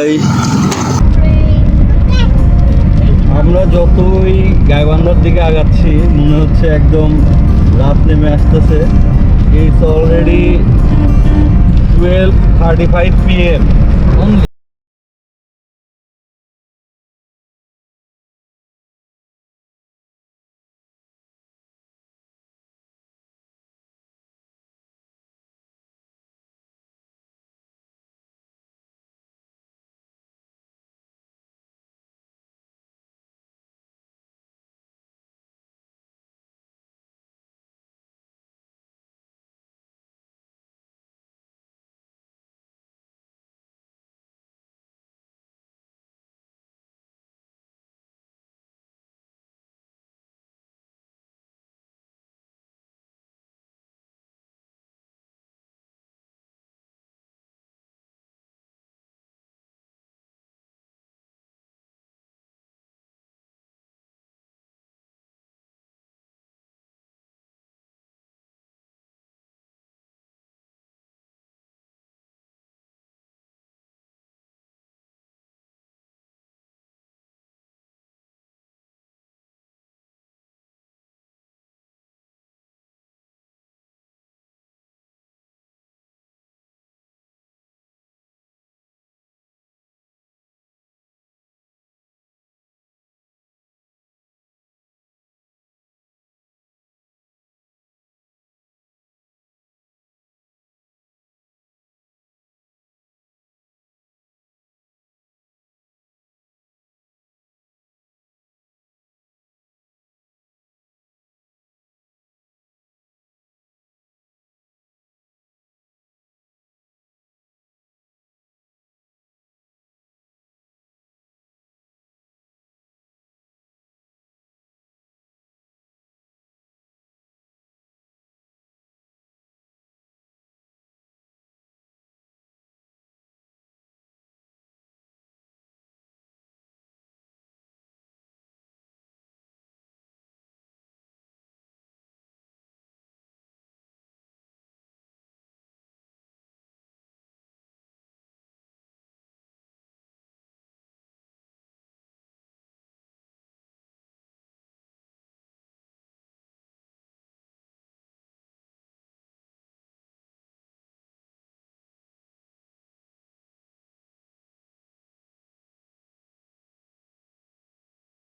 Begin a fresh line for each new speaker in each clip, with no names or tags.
ভাই। আমরা যতই গাইবান্ধার দিকে আগাচ্ছি মনে হচ্ছে একদম রাত নেমে আসতেছে। It's already 12:35 PM only.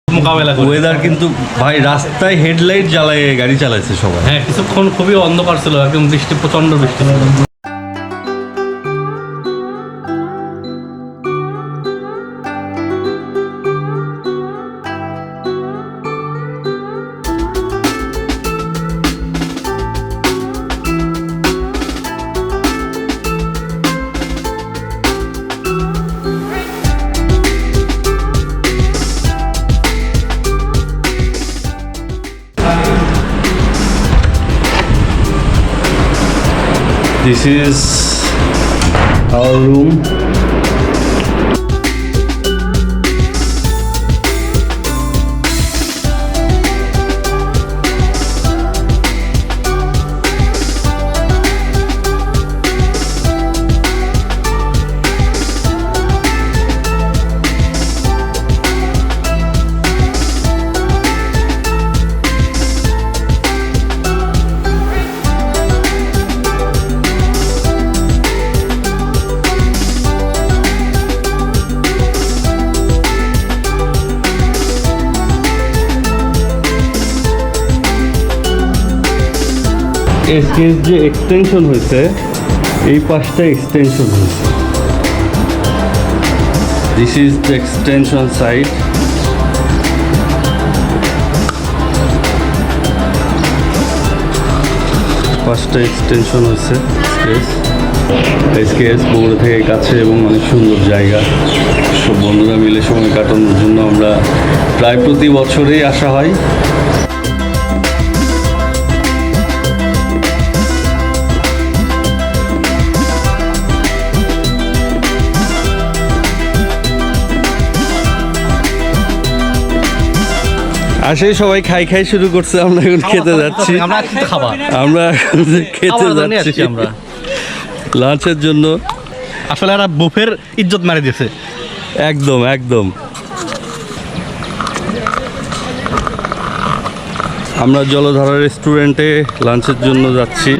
মোকাবেলা করে।
ওয়েদার কিন্তু ভাই রাস্তায় হেডলাইট জ্বালায় গাড়ি চালাইছে সবাই।
হ্যাঁ, কিছুক্ষণ খুবই অন্ধকার ছিল, একদম বৃষ্টি, প্রচন্ড বৃষ্টি ছিল।
This is our room. SKS যে এক্সটেনশন হয়েছে, এই পাশটা এক্সটেনশন হয়েছে। This is the extension side. পাশটা এক্সটেনশন হয়েছে এসকেএস। এসকেএস বগুড়া থেকে কাছে এবং অনেক সুন্দর জায়গা। সব বন্ধুরা মিলে সময় কাটানোর জন্য আমরা প্রায় প্রতি বছরেই আসা হয়। আসে সবাই খাই শুরু করছে, আমরা এখন খেতে যাচ্ছি।
আমরা খাবার,
আমরা খেতে যাচ্ছি
আমরা
লাঞ্চের জন্য।
আসলে এরা বুফের ইজ্জত মারি দিয়েছে।
একদম একদম। আমরা জলধারা রেস্টুরেন্টে লাঞ্চের জন্য যাচ্ছি।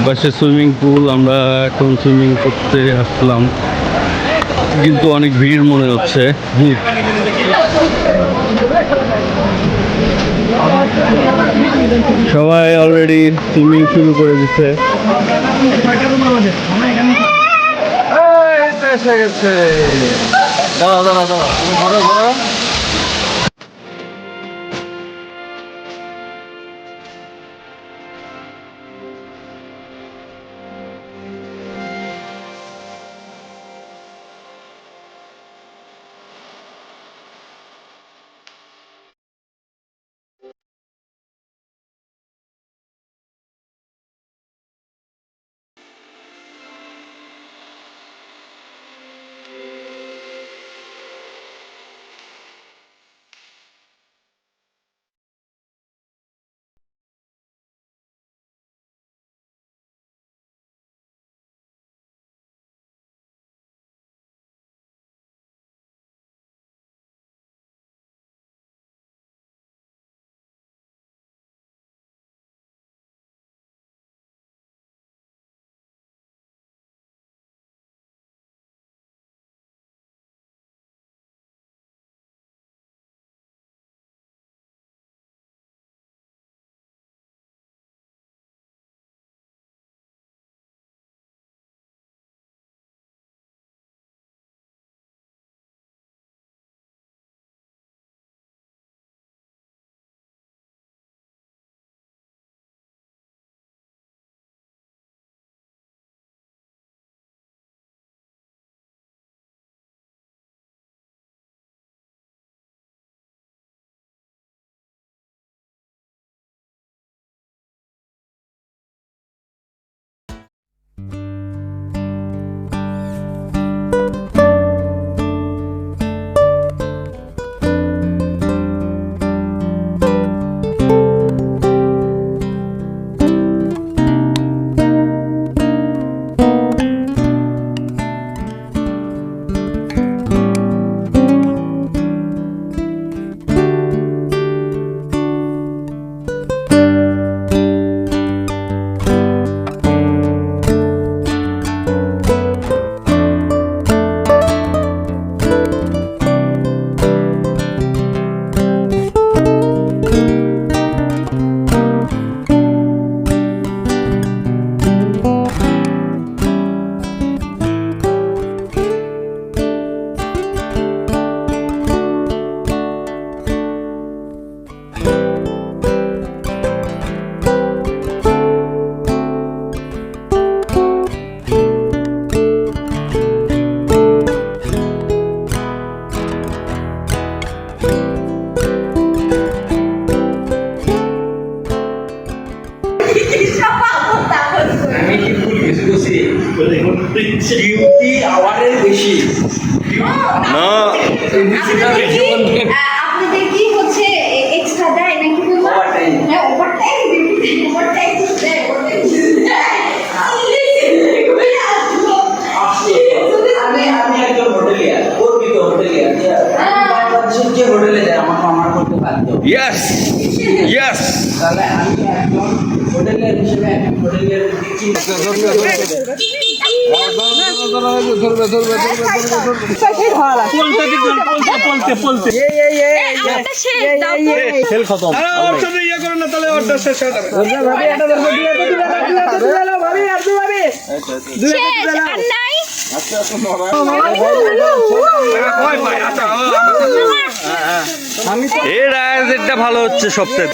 পাশে সুইমিং পুল, আমরা এখন সুইমিং করতে আসলাম, কিন্তু অনেক ভিড় মনে হচ্ছে। সবাই অলরেডি সুইমিং শুরু করে দিচ্ছে। এসে গেছে, দাঁড়াও দাঁড়াও দাঁড়াও, তুমি ঘোরো ঘোরো।
ডিউটি আওয়ারের বেশি
না
আপনাদের কি হচ্ছে এক্সট্রা দেয় নাকি বলবো?
ওভারটাইম।
হ্যাঁ ওভারটাইম দেয়, ওভারটাইম দেয়, ওভারটাইম দেয়।
তাহলে আমি একজন হোটেলের হিসেবে হোটেলের
খেল খতম।
এর আয়োজনটা ভালো হচ্ছে সবচেয়ে।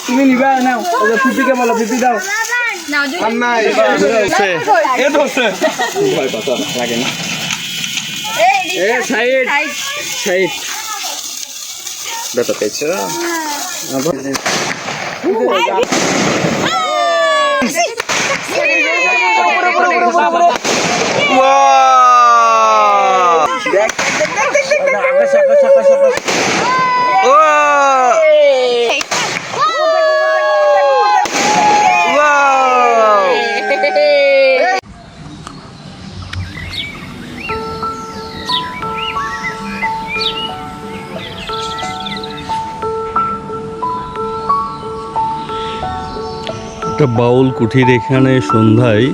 তুমি নিবা নাও পিপিকে বলো পিপি দাও
একটা বাউল কুঠির এখানে সন্ধ্যায়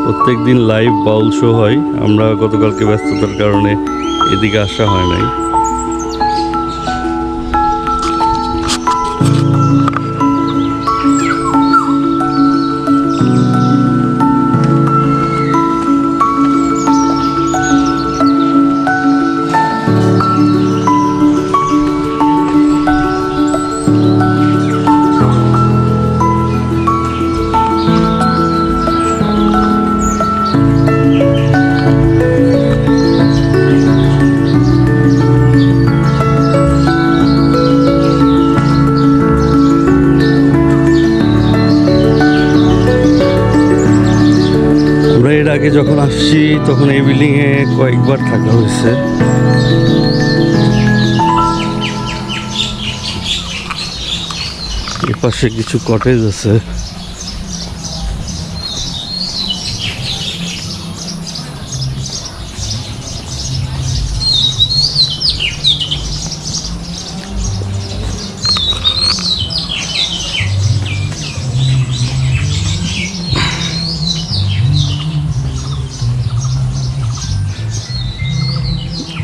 প্রত্যেকদিন লাইভ বাউল শো হয়। আমরা গতকালকে ব্যস্ততার কারণে এদিকে আসা হয় নাই। এর আগে যখন আসছি তখন এই বিল্ডিংয়ে কয়েকবার থাকা হয়েছে। এর পাশে কিছু কটেজ আছে।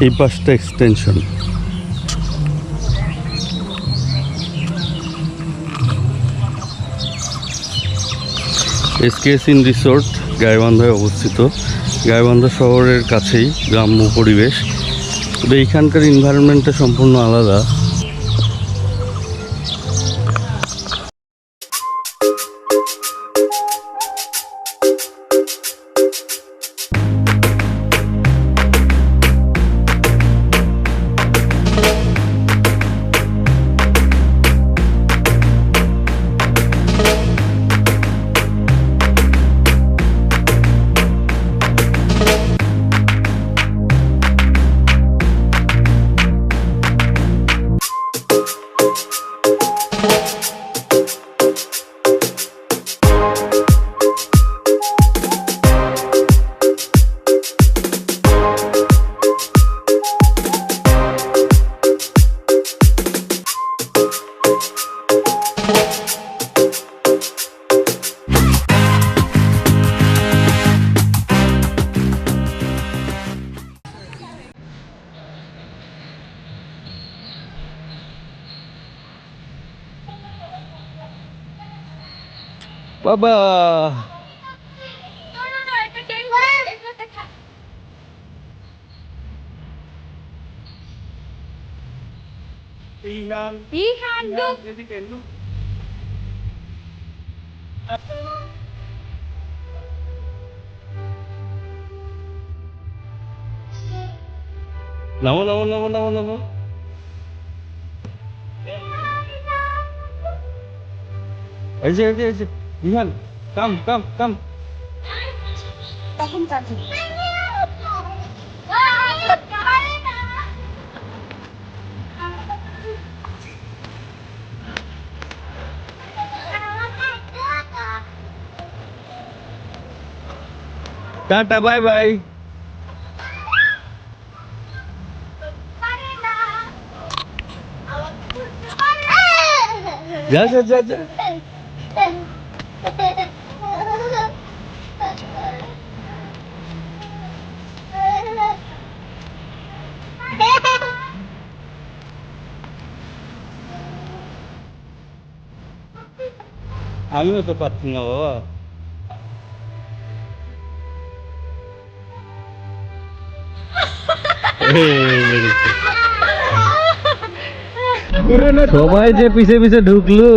এই পাশটা এক্সটেনশন। এসকেএস ইন রিসোর্ট গাইবান্ধায় অবস্থিত। গাইবান্ধা শহরের কাছেই, গ্রাম্য পরিবেশ। তবে এইখানকার এনভায়রনমেন্টটা সম্পূর্ণ আলাদা। বাবা নামো নামো নামো নামো নামো। এই যে বিহান কাম কাম কাম।
তখন কাজে
টাটা বাই বাই। যা যা যা যা। আমিও তো পাচ্ছি না বাবা। সবাই যে পিছে পিছে ঢুকলো,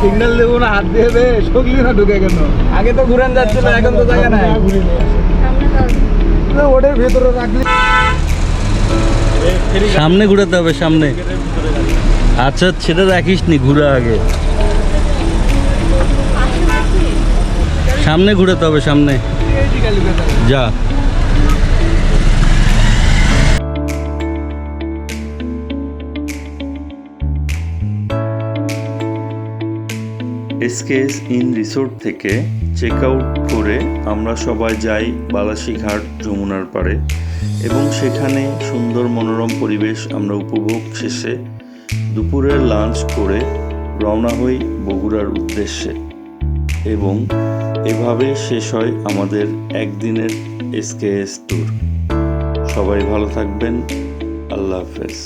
সিগন্যাল দেবো না, হাত দিয়ে দে, সগলি না ঢুকে কেন? আগে তো ঘুরান যাচ্ছিল, এখন তো জায়গা নাই। ওটার ভেতরে রাখলি।
সামনে ঘুরাতে হবে, সামনে। আচ্ছা সেটা রাখিস নি, ঘুরা আগে। সামনে ঘুরাতে হবে, সামনে যা। এসকেএস ইন রিসোর্ট থেকে চেক আউট করে আমরা সবাই যাই বালাসীঘাট যমুনার পাড়ে এবং সেখানে সুন্দর মনোরম পরিবেশ আমরা উপভোগ শেষে দুপুরের লাঞ্চ করে রওনা হই বগুড়ার উদ্দেশ্যে এবং এভাবে শেষ হয় আমাদের একদিনের এসকেএস ট্যুর। সবাই ভালো থাকবেন, আল্লাহ হাফেজ।